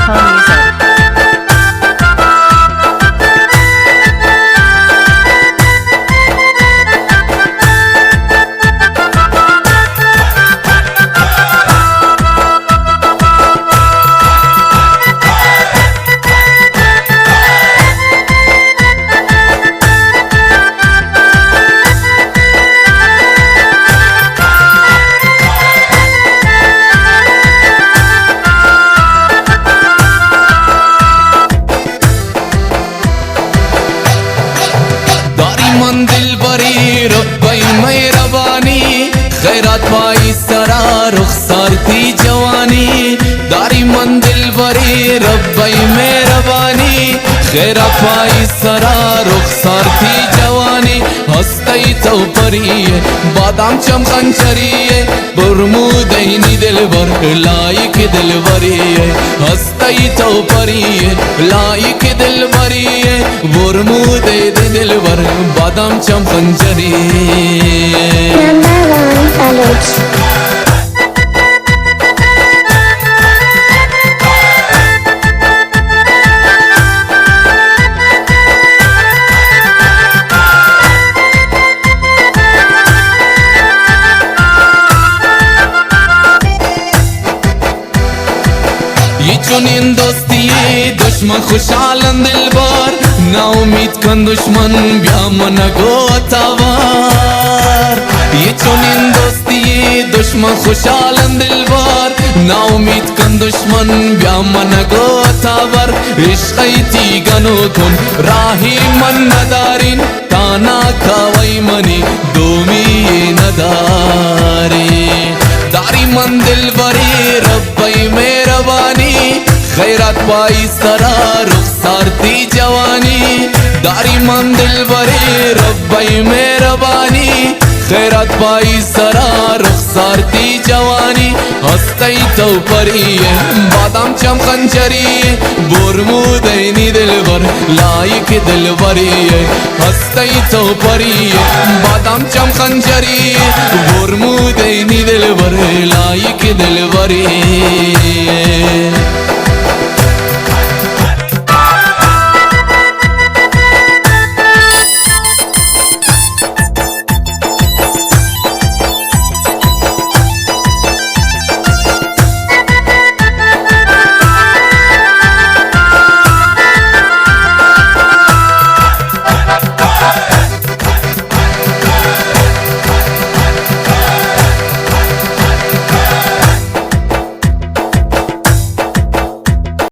Home Music. من دلبری ربی مهربانی خیرات پای سرا رخسار تی جوانی داری من دلبری ربی مهربانی خیرات پای سرا رخسار تی جوانی هستی تو پریه بادام چم خنجریه برمودینی دلبر لایک دلبریه هستی تو پریه لایک دلبریه برموده دلبر بادام چم خنجریه ये चुनिन दोस्ती दुश्मन खुशालन दिलबार ना उम्मीद कन दुश्मन ब्या मन गो अतावार ये चुनिन दोस्ती दुश्मन खुशालन दिलबार ना उम्मीद कन दुश्मन ब्या मन गो अतावार इश्क़ैती गनो तुम राही मन नदारिन ताना खावई मनी दोमी नदारी दारी मन दिलबरी रब्बई मेहरबानी खैरात पाई सरा रुखसार ती जवानी दारी मन दिलबरी रब्बई मेहरबानी खैरात पाई सरा रुखसार ती जवानी हस्ती तो परिये बादाम चम खंजरिये बुरमुदैनी दिलबर लायक दिलबरिये हस्ती तो परिये बादाम चम खंजरिये बुरमुदैनी दिलबर लायक दिलबरिये